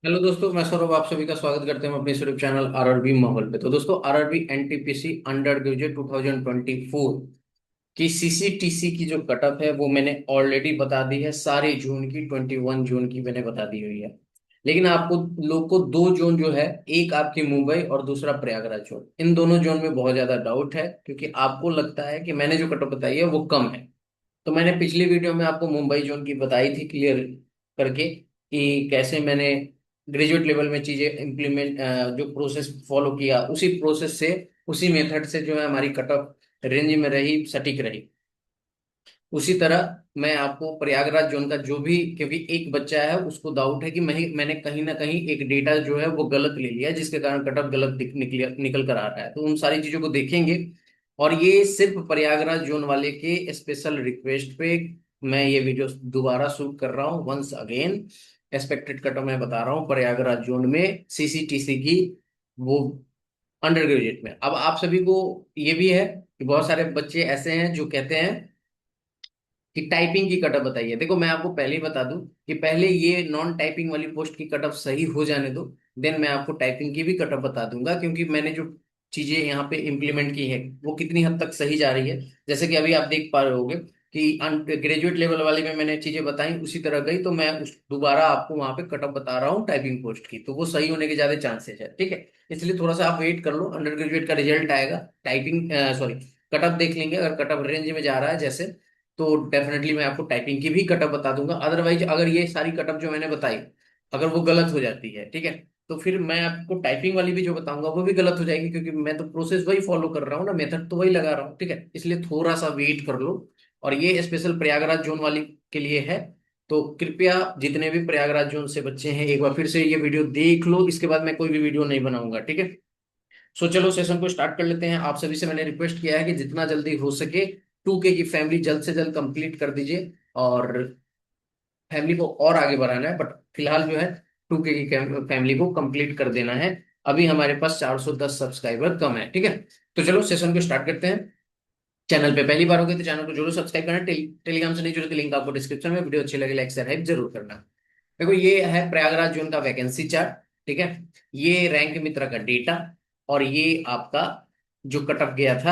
Hello दोस्तों, मैं सौरभ आप सभी का स्वागत करते हैं अपने यूट्यूब चैनल आरआरबी माहौल पे। तो दोस्तों, आरआरबी एनटीपीसी अंडर ग्रेजुएट 2024 की सीसीटीसी की जो कटअप है वो मैंने ऑलरेडी बता दी है। सारे जून की 21 जून की मैंने बता दी हुई है। लेकिन आपको लोग को दो जोन जो है, एक आपकी मुंबई और दूसरा प्रयागराज जोन, इन दोनों जोन में बहुत ज्यादा डाउट है क्योंकि आपको लगता है कि मैंने जो कटअप बताई है वो कम है। तो मैंने पिछली वीडियो में आपको मुंबई जोन की बताई थी क्लियर करके कि कैसे मैंने ग्रेजुएट लेवल में चीजें इम्प्लीमेंट, जो प्रोसेस फॉलो किया उसी प्रोसेस से, उसी मेथड से जो है हमारी कट ऑफ रेंज में रही, सटीक रही। उसी तरह मैं आपको प्रयागराज जोन का जो भी, क्योंकि एक बच्चा है उसको डाउट है कि मैंने कहीं ना कहीं एक डेटा जो है वो गलत ले लिया जिसके कारण कट ऑफ गलत निकल कर आ रहा है, तो उन सारी चीजों को देखेंगे। और ये सिर्फ प्रयागराज जोन वाले के स्पेशल रिक्वेस्ट पे मैं ये वीडियो दोबारा शूट कर रहा हूँ, once again. Expected cut off मैं बता रहा हूँ प्रयागराज जोन में सीसीटीसी की, वो अंडर ग्रेजुएट में। अब आप सभी को ये भी है कि बहुत सारे बच्चे ऐसे हैं जो कहते हैं कि टाइपिंग की कटअप बताइए। देखो, मैं आपको पहले ही बता दूं कि पहले ये नॉन टाइपिंग वाली पोस्ट की कटअप सही हो जाने दो, देन मैं आपको टाइपिंग की भी कटअप बता दूंगा, क्योंकि मैंने जो चीजें यहाँ पे इम्प्लीमेंट की है वो कितनी हद तक सही जा रही है। जैसे कि अभी आप देख पा रहे होगे कि ग्रेजुएट लेवल वाली में मैंने चीजें बताई उसी तरह गई, तो मैं उस दोबारा आपको वहां पे कटअप बता रहा हूँ टाइपिंग पोस्ट की, तो वो सही होने के ज्यादा चांसेस है। ठीक है, इसलिए थोड़ा सा आप वेट कर लो, अंडर ग्रेजुएट का रिजल्ट आएगा, टाइपिंग सॉरी कटअप देख लेंगे। अगर कटअप रेंज में जा रहा है जैसे, तो डेफिनेटली मैं आपको टाइपिंग की भी कटअप बता दूंगा। अदरवाइज अगर ये सारी कटअप जो मैंने बताई अगर वो गलत हो जाती है, ठीक है, तो फिर मैं आपको टाइपिंग वाली भी जो बताऊंगा वो भी गलत हो जाएगी, क्योंकि मैं तो प्रोसेस वही फॉलो कर रहा हूँ ना, मेथड तो वही लगा रहा हूँ। ठीक है, इसलिए थोड़ा सा वेट कर लो। और ये स्पेशल प्रयागराज जोन वाली के लिए है, तो कृपया जितने भी प्रयागराज जोन से बच्चे हैं एक बार फिर से ये वीडियो देख लो, इसके बाद मैं कोई भी वीडियो नहीं बनाऊंगा। ठीक है, सो चलो सेशन को स्टार्ट कर लेते हैं। आप सभी से मैंने रिक्वेस्ट किया है कि जितना जल्दी हो सके 2K की फैमिली जल्द से जल्द कंप्लीट कर दीजिए, और फैमिली को और आगे बढ़ाना है, बट फिलहाल जो है 2K की फैमिली को कंप्लीट कर देना है। अभी हमारे पास 410 सब्सक्राइबर कम है। ठीक है, तो चलो सेशन को स्टार्ट करते हैं। चैनल पे पहली बार हो गई तो चैनल को जरूर सब्सक्राइब करना। टेलीग्राम से नहीं जुड़े तो लिंक आपको डिस्क्रिप्शन में, वीडियो अच्छी लगे लाइक शेयर हाइप जरूर करना। देखो, ये है प्रयागराज जोन का वैकेंसी चार्ट। ठीक है, ये रैंक मित्रा का डेटा, और ये आपका जो कटअप गया था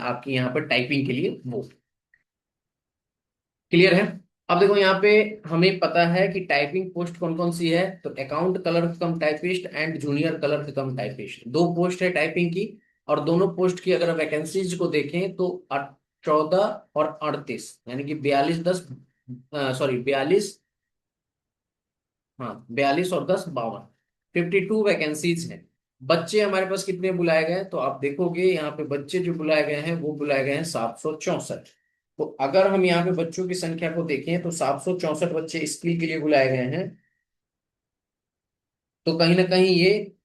आपकी यहाँ पर टाइपिंग के लिए, वो क्लियर है। अब देखो यहाँ पे हमें पता है कि टाइपिंग पोस्ट कौन कौन सी है, तो account clerk come typist and junior clerk come typist, दो पोस्ट है टाइपिंग की। और दोनों पोस्ट की अगर वैकेंसीज को देखें तो 14 और 38, यानी कि 42 हाँ 42 और 10 52, 52 वैकेंसीज हैं। बच्चे हमारे पास कितने बुलाए गए हैं, तो आप देखोगे यहाँ पे बच्चे जो बुलाए गए हैं वो बुलाए गए हैं 764। तो अगर हम यहाँ पे बच्चों की संख्या को देखें तो 764 बच्चे स्किल के लिए बुलाए गए हैं, तो कहीं ना कहीं ये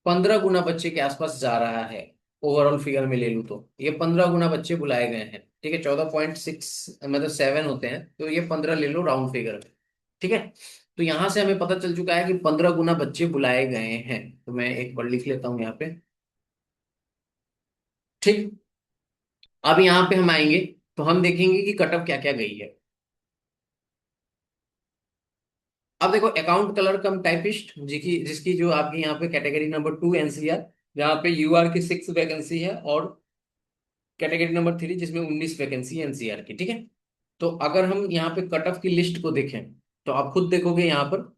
15 गुना बच्चे के आसपास जा रहा है। ओवरऑल फिगर में ले लूँ तो ये 15 गुना बच्चे बुलाए गए हैं। ठीक है, 14.6 मतलब 7 होते हैं, तो ये 15 ले लो राउंड फिगर में। ठीक है, तो यहां से हमें पता चल चुका है कि 15 गुना बच्चे बुलाए गए हैं। तो मैं एक बार लिख लेता हूं यहाँ पे। ठीक, अब यहाँ पे हम आएंगे तो हम देखेंगे कि कटअप क्या क्या गई है। अब देखो, अकाउंट कलर कम टाइपिस्ट जिसकी जिसकी जो आपकी यहाँ पे कैटेगरी नंबर 2 एनसीआर, जहाँ पे यूआर की 6 वैकेंसी है, और कैटेगरी नंबर 3 जिसमें 19 वैकेंसी है एनसीआर की। ठीक है, तो अगर हम यहाँ पे कट ऑफ की लिस्ट को देखें तो आप खुद देखोगे यहाँ पर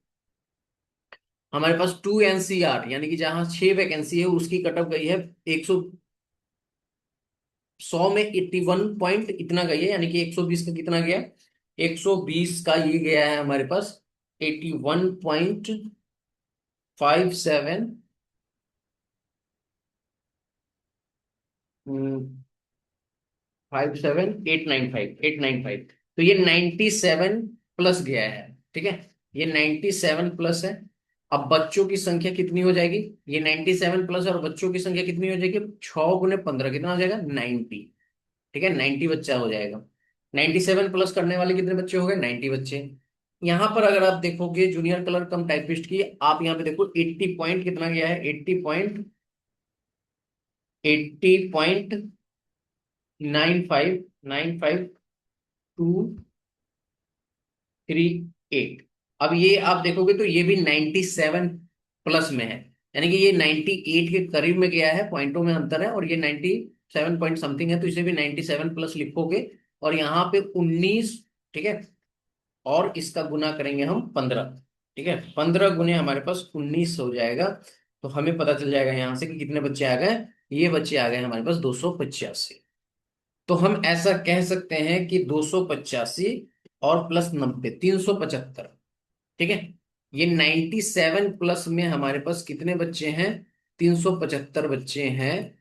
हमारे पास 2 एनसीआर, यानी कि जहां 6 वैकेंसी है उसकी कट ऑफ गई है 100 में 81 पॉइंट इतना गई है, यानी कि 120 का कितना गया, 120 का ये गया है हमारे पास 81.57, 57895 तो ये 97 प्लस गया है। ठीक है, ये 97 प्लस है। अब बच्चों की संख्या कितनी हो जाएगी, ये 97 प्लस और बच्चों की संख्या कितनी हो जाएगी, 6 गुने 15 कितना हो जाएगा 90। ठीक है, 90 बच्चा हो जाएगा। 97 प्लस करने वाले कितने बच्चे हो गए, 90 बच्चे। यहाँ पर अगर आप देखोगे जूनियर कलर कम टाइपिस्ट की, आप यहाँ पे देखो 80 पॉइंट कितना गया है, 80.95 95238। अब ये आप देखोगे तो ये भी 97 प्लस में है, यानी कि ये 98 के करीब में गया है, पॉइंटों में अंतर है, और ये 97 पॉइंट समथिंग है, तो इसे भी 97 प्लस लिखोगे। और यहाँ पे 19, ठीक है, और इसका गुना करेंगे हम 15, ठीक है, 15 गुने हमारे पास 19 हो जाएगा। तो हमें पता चल जाएगा यहाँ से कि कितने बच्चे आ गए। ये बच्चे आ गए हमारे पास 285। तो हम ऐसा कह सकते हैं कि 285 और प्लस 90, 375, ठीक है। ये 97 प्लस में हमारे पास कितने बच्चे हैं? 375 बच्चे हैं।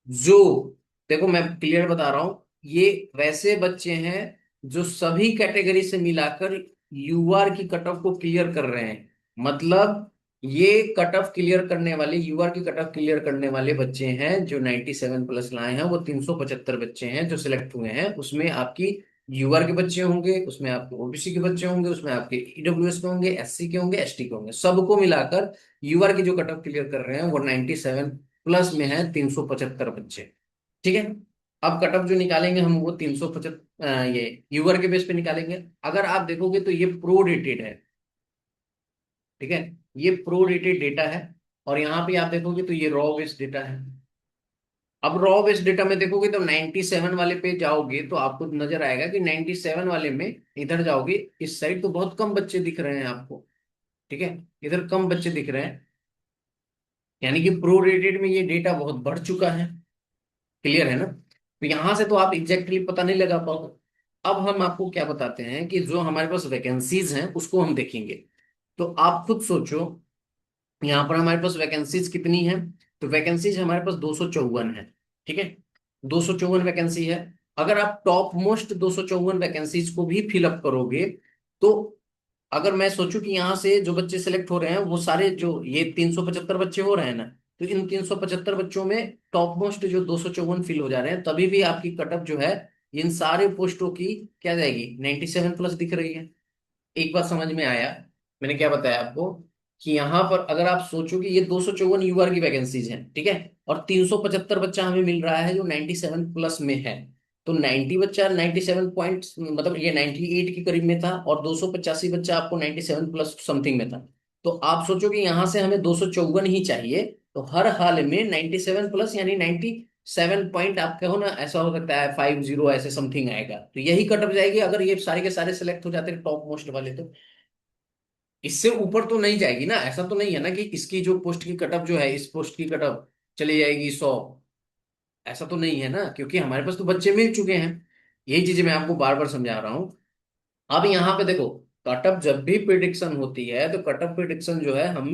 जो, देखो मैं क्लियर बता रहा हूं, ये वैसे बच्चे हैं जो सभी कैटेगरी से मिलाकर यूआर की कट ऑफ को क्लियर कर रहे हैं। मतलब ये कट ऑफ क्लियर करने वाले, यूआर की कट ऑफ क्लियर करने वाले बच्चे हैं जो 97 प्लस लाए हैं, वो 375 बच्चे हैं जो सिलेक्ट हुए हैं। उसमें आपकी यूआर के बच्चे होंगे, उसमें आपके ओबीसी के बच्चे होंगे, उसमें आपके ईडब्ल्यूएस के होंगे, एससी के होंगे, एसटी के होंगे, सबको मिलाकर यूआर की जो कट ऑफ क्लियर कर रहे हैं वो 97 प्लस में है 375 बच्चे, ठीक है। अब कट ऑफ जो निकालेंगे हम वो 375 ये यूआर के बेस पे निकालेंगे। अगर आप देखोगे तो ये प्रो रेटेड है, ठीक है, ये प्रो रेटेड डेटा है। और यहाँ पे आप देखोगे तो ये रॉ बेस्ड डेटा है। अब रॉ बेस्ड डेटा में देखोगे तो 97 वाले पे जाओगे तो आपको नजर आएगा कि 97 वाले में, इधर जाओगे इस साइड तो बहुत कम बच्चे दिख रहे हैं आपको, ठीक है, इधर कम बच्चे दिख रहे हैं, यानी कि प्रो रेटेड में ये डेटा बहुत बढ़ चुका है। क्लियर है ना? तो यहां से तो आप एग्जैक्टली पता नहीं लगा पाओगे। अब हम आपको क्या बताते हैं कि जो हमारे पास वैकेंसीज हैं उसको हम देखेंगे। तो आप खुद सोचो, यहाँ पर हमारे पास वैकेंसीज कितनी है? तो वैकेंसीज हमारे पास 254 है, ठीक है, 254 वैकेंसी है। अगर आप टॉप मोस्ट 254 वैकेंसीज को भी फिलअप करोगे, तो अगर मैं सोचूं कि यहाँ से जो बच्चे सेलेक्ट हो रहे हैं वो सारे, जो ये 375 बच्चे हो रहे हैं ना, तो इन 375 बच्चों में टॉप मोस्ट जो 254 फिल हो जा रहे हैं, तभी भी आपकी कटअप जो है इन सारे पोस्टों की क्या जाएगी? 97 प्लस दिख रही है। एक बात समझ में आया मैंने क्या बताया आपको? कि यहाँ पर अगर आप सोचो कि ये 254 यूआर की वैकेंसीज हैं, ठीक है, और 375 बच्चा हमें मिल रहा है जो 97 प्लस में है, तो 90 बच्चा 97 पॉइंट, मतलब ये 98 के करीब में था, और 285 बच्चा आपको 97 प्लस समथिंग में था। तो आप सोचो कि यहाँ से हमें 254 ही चाहिए, तो हर हाल में 97 प्लस यानी 97 पॉइंट आप कहो ना, ऐसा हो सकता है 50 ऐसे समथिंग आएगा, तो यही कट जाएगी अगर ये सारे के सारे सिलेक्ट हो जाते हैं टॉप मोस्ट वाले। तो इससे ऊपर तो नहीं जाएगी ना, ऐसा तो नहीं है ना कि इसकी जो पोस्ट की कटअप जो है, इस पोस्ट की कटअप चली जाएगी 100, ऐसा तो नहीं है ना, क्योंकि हमारे पास तो बच्चे मिल चुके हैं। यही चीजें मैं आपको बार बार समझा रहा हूं। अब यहाँ पे देखो, कटअप जब भी प्रिडिक्शन होती है तो कटअप प्रिडिक्शन जो है हम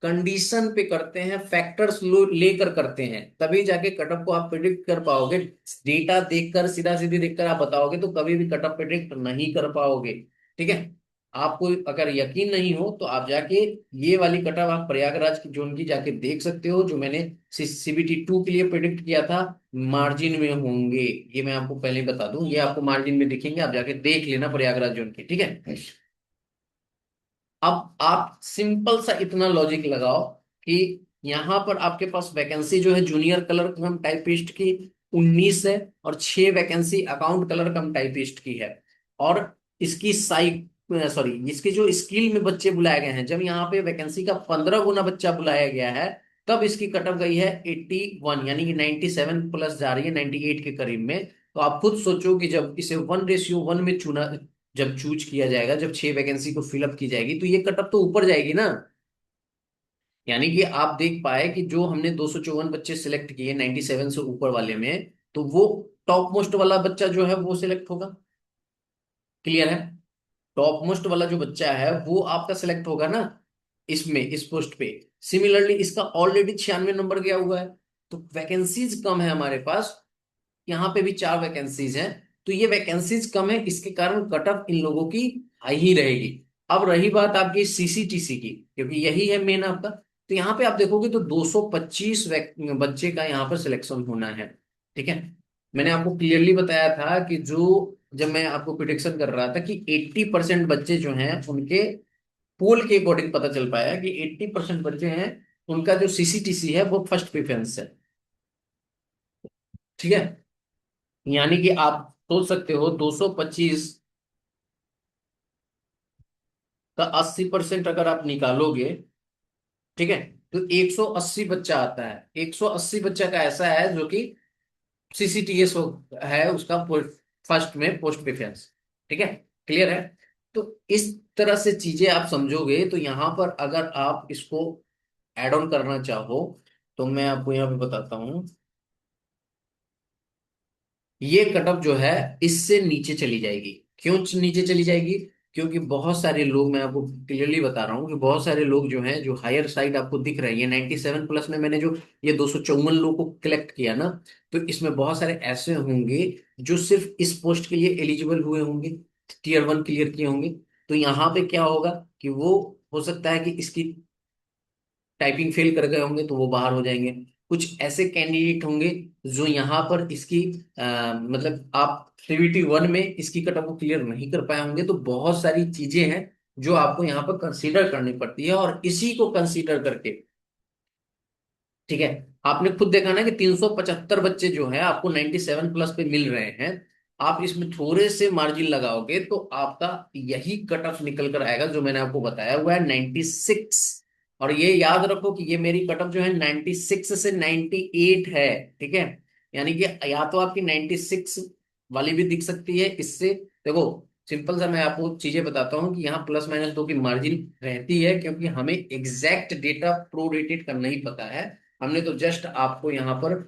कंडीशन पे करते हैं, फैक्टर्स लेकर करते हैं, तभी जाके कटअप को आप प्रिडिक्ट कर पाओगे। डेटा देखकर, सीधा सीधी देखकर आप बताओगे तो कभी भी कटअप प्रिडिक्ट नहीं कर पाओगे, ठीक है। आपको अगर यकीन नहीं हो तो आप जाके ये वाली कटअप आप प्रयागराज की जोन की जाके देख सकते हो, जो मैंने CBT 2 के लिए प्रिडिक्ट किया था। मार्जिन में होंगे, ये मैं आपको पहले ही बता दूं, ये आपको मार्जिन में दिखेंगे, आप जाके देख लेना प्रयागराज जोन की, ठीक है। अब आप सिंपल सा इतना लॉजिक लगाओ कि यहाँ पर आपके पास वैकेंसी जो है जूनियर कलर कम टाइपिस्ट की 19 है, और 6 वैकेंसी अकाउंट कलर कम टाइपिस्ट की है। और इसकी साइट, सॉरी, इसकी जो स्किल में बच्चे बुलाए गए हैं, जब यहाँ पे वैकेंसी का 15 गुना बच्चा बुलाया गया है, तब इसकी कटअप गई है 81, यानी कि 97 प्लस जा रही है 98 के करीब में। तो आप खुद सोचो कि जब इसे 1:1 में चुना, जब चूज किया जाएगा, जब 6 वैकेंसी को फिलअप की जाएगी, तो ये कटअप तो ऊपर जाएगी ना। यानी कि आप देख पाए कि जो हमने 254 बच्चे सिलेक्ट किए 97 से ऊपर वाले में, तो वो टॉप मोस्ट वाला बच्चा जो है वो सिलेक्ट होगा। क्लियर है? टॉप मोस्ट वाला जो बच्चा है वो आपका सिलेक्ट होगा ना, इसमें, इस पोस्ट पे। सिमिलरली इसका ऑलरेडी 96 नंबर गया हुआ है, तो वैकेंसीज कम है हमारे पास। यहाँ पे भी 4 वैकेंसीज हैं, तो ये वैकेंसीज कम है, इसके कारण कट ऑफ इन लोगों की हाई ही रहेगी। अब रही बात आपकी CCTC की, क्योंकि यही है मेन आपका, तो यहाँ पे आप देखोगे तो 225 बच्चे का यहाँ पर सिलेक्शन होना है, ठीक है। मैंने आपको क्लियरली बताया था कि जो, जब मैं आपको प्रिडिक्शन कर रहा था कि 80% बच्चे जो हैं उनके पोल के अकॉर्डिंग पता चल पाया कि 80% बच्चे हैं, उनका जो CCTC है वो फर्स्ट प्रेफरेंस है, ठीक है। यानी कि आप सोच सकते हो 225, का 80% अगर आप निकालोगे, ठीक है, तो 180 बच्चा आता है। 180 बच्चा का ऐसा है जो कि सीसीटीएस है उसका फर्स्ट में पोस्ट प्रेफरेंस। ठीक है, क्लियर है। तो इस तरह से चीजें आप समझोगे तो यहां पर अगर आप इसको एड ऑन करना चाहो तो मैं आपको यहाँ पे बताता हूं। ये कटअप जो है इससे नीचे चली जाएगी। क्यों नीचे चली जाएगी? क्योंकि बहुत सारे लोग, मैं आपको क्लियरली बता रहा हूँ कि बहुत सारे लोग जो हैं, जो हायर साइड आपको दिख रहे हैं, ये 97 प्लस में मैंने जो ये 254 लोग को कलेक्ट किया ना, तो इसमें बहुत सारे ऐसे होंगे जो सिर्फ इस पोस्ट के लिए एलिजिबल हुए होंगे, टीयर 1 क्लियर किए होंगे। तो यहाँ पे क्या होगा कि वो हो सकता है कि इसकी टाइपिंग फेल कर गए होंगे तो वो बाहर हो जाएंगे। कुछ ऐसे कैंडिडेट होंगे जो यहाँ पर इसकी मतलब आप CVT 1 में इसकी कट ऑफ को क्लियर नहीं कर पाए होंगे। तो बहुत सारी चीजें हैं जो आपको यहाँ पर कंसीडर करनी पड़ती है, और इसी को कंसीडर करके, ठीक है, आपने खुद देखा ना कि 375 बच्चे जो है आपको 97 प्लस पे मिल रहे हैं। आप इसमें थोड़े से मार्जिन लगाओगे तो आपका यही कट ऑफ निकल कर आएगा जो मैंने आपको बताया हुआ है, 96। और ये याद रखो कि ये मेरी कट ऑफ जो है 96 से 98 है। ठीक है, यानी कि या तो आपकी 96 वाली भी दिख सकती है इससे। देखो, सिंपल सा मैं आपको चीजें बताता हूँ कि यहाँ +-2 की मार्जिन रहती है, क्योंकि हमें एग्जैक्ट डेटा प्रोरेटेड करना ही पता है। हमने तो जस्ट आपको यहाँ पर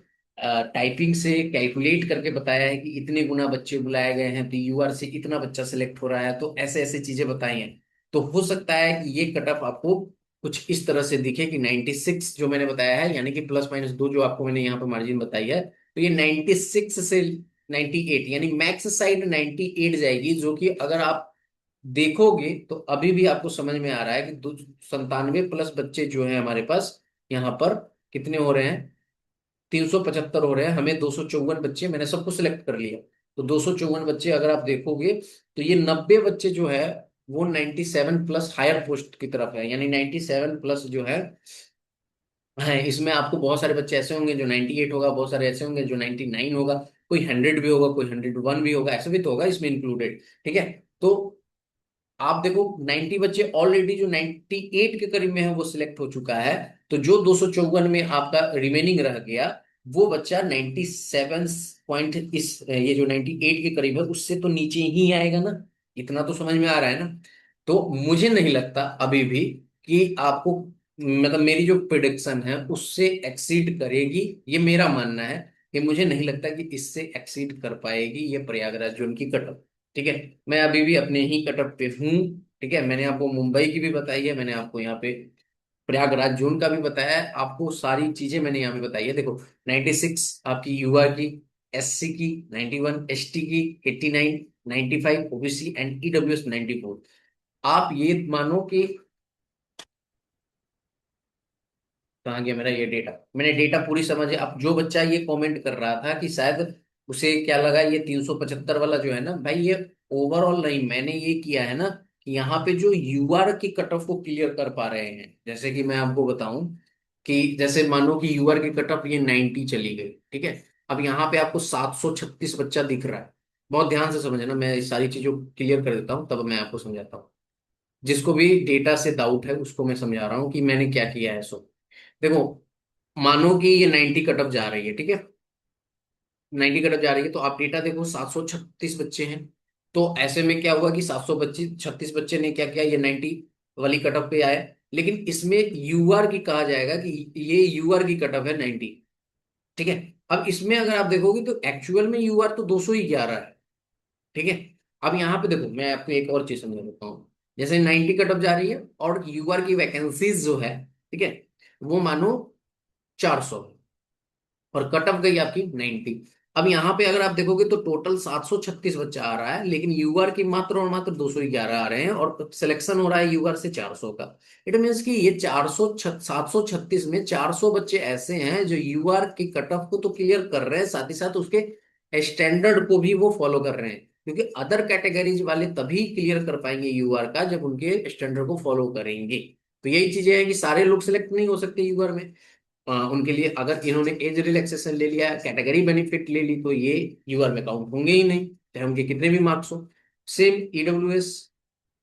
टाइपिंग से कैलकुलेट करके बताया है कि इतने गुना बच्चे बुलाए गए हैं तो यूआर से इतना बच्चा सिलेक्ट हो रहा है, तो ऐसे ऐसे चीजें बताई हैं। तो हो सकता है कि ये कट ऑफ आपको कुछ इस तरह से दिखे कि 96 जो मैंने बताया है, यानी कि +-2 जो आपको मैंने यहाँ पर मार्जिन बताई है, तो ये 96 से 98, यानी मैक्स साइड 98 जाएगी। जो कि अगर आप देखोगे तो अभी भी आपको समझ में आ रहा है कि 97 प्लस बच्चे जो है हमारे पास यहाँ पर कितने हो रहे हैं, 375 हो रहे हैं। हमें 254 बच्चे, मैंने सबको सिलेक्ट कर लिया, तो 254 बच्चे अगर आप देखोगे तो ये 90 बच्चे जो है वो 97 प्लस हायर पोस्ट की तरफ है। यानी 97 प्लस जो है इसमें आपको बहुत सारे बच्चे ऐसे होंगे जो 98 होगा, बहुत सारे ऐसे होंगे जो 99 होगा, कोई 100 भी होगा, कोई 101 भी होगा, ऐसे भी तो होगा इसमें इंक्लूडेड। ठीक है, तो आप देखो 90 बच्चे ऑलरेडी जो 98 के करीब में है वो सिलेक्ट हो चुका है। तो जो 254 में आपका रिमेनिंग रह गया, वो बच्चा 97 पॉइंट, इस ये जो 98 के करीब है उससे तो नीचे ही आएगा ना। इतना तो समझ में आ रहा है ना। तो मुझे नहीं लगता अभी भी कि आपको, मतलब मेरी जो प्रिडिक्शन है उससे एक्सीड करेगी। ये मेरा मानना है कि मुझे नहीं लगता कि इससे एक्सीड कर पाएगी ये प्रयागराज जोन की कट। ठीक है, मैं अभी भी अपने ही कटअप पे हूँ। ठीक है, मैंने आपको मुंबई की भी बताई है, मैंने आपको यहाँ पे प्रयागराज जोन का भी बताया है, आपको सारी चीजें मैंने यहाँ पे बताई है। देखो, 96 आपकी युवा की, SC की 91, ST की 89, 95 OBC एंड EWS 94। आप ये मानो कि, कहाँ गया मेरा ये डेटा, मैंने डेटा पूरी समझ है। अब जो बच्चा ये कमेंट कर रहा था कि शायद उसे क्या लगा ये 375 वाला जो है ना भाई, ये ओवरऑल नहीं, मैंने ये किया है ना कि यहाँ पे जो यूआर की कट ऑफ को क्लियर कर पा रहे हैं। जैसे कि मैं आपको बताऊं कि जैसे मानो कि यूआर की कट ऑफ ये 90 चली गई। ठीक है, अब यहाँ पे आपको 736 बच्चा दिख रहा है। बहुत ध्यान से समझना, मैं इस सारी चीजों को क्लियर कर देता हूँ तब मैं आपको समझाता हूँ। जिसको भी डेटा से डाउट है उसको मैं समझा रहा हूँ कि मैंने क्या किया है। सो देखो, मानो कि ये 90 कटअप जा रही है, ठीक है, 90 कटअप जा रही है, तो आप डेटा देखो 736 बच्चे हैं। तो ऐसे में क्या हुआ कि 736 बच्चे ने क्या किया, ये 90 वाली कटअप पे आए। लेकिन इसमें यूआर की कहा जाएगा कि ये यूआर की कटअप है 90। ठीक है, अब इसमें अगर आप देखोगे तो एक्चुअल में यूआर तो 211 है। ठीक है, अब यहाँ पे देखो मैं आपको एक और चीज समझा देता हूँ। जैसे 90 कटअप जा रही है और यूआर की वैकेंसीज जो है, ठीक है, वो मानो 400, और कट ऑफ गई आपकी 90। अब यहाँ पे अगर आप देखोगे तो टोटल 736 बच्चा आ रहा है, लेकिन यूआर की मात्र और मात्र 211 आ रहे हैं, और सिलेक्शन हो रहा है यूआर से 400 का। इट मीन्स कि ये 736 में 400 बच्चे ऐसे हैं जो यूआर की कट ऑफ को तो क्लियर कर रहे हैं, साथ ही साथ उसके स्टैंडर्ड को भी वो फॉलो कर रहे हैं। क्योंकि अदर कैटेगरीज वाले तभी क्लियर कर पाएंगे यूआर का जब उनके स्टैंडर्ड को फॉलो करेंगे। तो यही चीजें हैं कि सारे लोग सिलेक्ट नहीं हो सकते यूआर में। उनके लिए अगर इन्होंने एज रिलैक्सेशन ले लिया, कैटेगरी बेनिफिट ले ली, तो ये यूआर में काउंट होंगे ही नहीं, चाहे उनके कितने भी मार्क्स हो। Same EWS।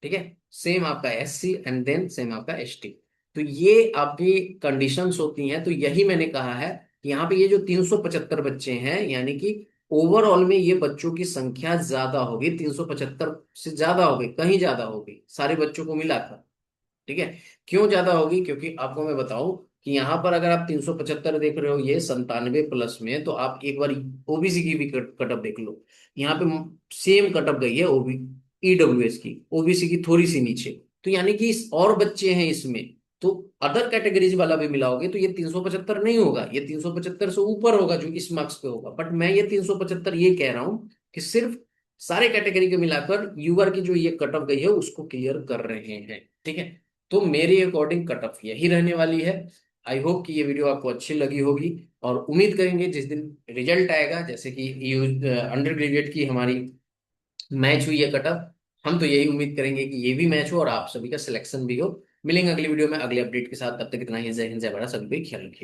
ठीक है। सेम आपका SC एंड देन सेम आपका ST। तो ये आपकी कंडीशंस होती हैं। तो यही मैंने कहा है कि यहाँ पे ये जो 375 बच्चे हैं, यानी कि ओवरऑल में ये बच्चों की संख्या ज्यादा होगी, 375 से ज्यादा होगी, कहीं ज्यादा होगी सारे बच्चों को मिलाकर। ठीक है। क्यों ज्यादा होगी? क्योंकि आपको मैं बताऊं कि यहाँ पर अगर आप 375 देख रहे हो ये 97 प्लस में, तो आप एक बार OBC की भी कटअप देख लो। यहाँ पे सेम कटअप गई है ओबी EWS की, OBC की थोड़ी सी नीचे। तो यानी कि और बच्चे हैं इसमें। तो अदर कैटेगरीज वाला भी मिलाओगे तो ये 375 नहीं होगा, ये 375 से ऊपर होगा जो इस मार्क्स पे होगा। बट मैं ये 375 ये कह रहा हूं कि सिर्फ सारे कैटेगरी के मिलाकर यूआर की जो ये कटअप गई है उसको क्लियर कर रहे हैं। ठीक है। तो मेरे अकॉर्डिंग कट ऑफ यही रहने वाली है। आई होप कि ये वीडियो आपको अच्छी लगी होगी। और उम्मीद करेंगे जिस दिन रिजल्ट आएगा, जैसे कि अंडर ग्रेजुएट की हमारी मैच हुई है कट ऑफ, हम तो यही उम्मीद करेंगे कि ये भी मैच हो और आप सभी का सिलेक्शन भी हो। मिलेंगे अगली वीडियो में अगले अपडेट के साथ। तब तक इतना ही। जय हिंद, जय भारत, सभी को ख्याल रखिए।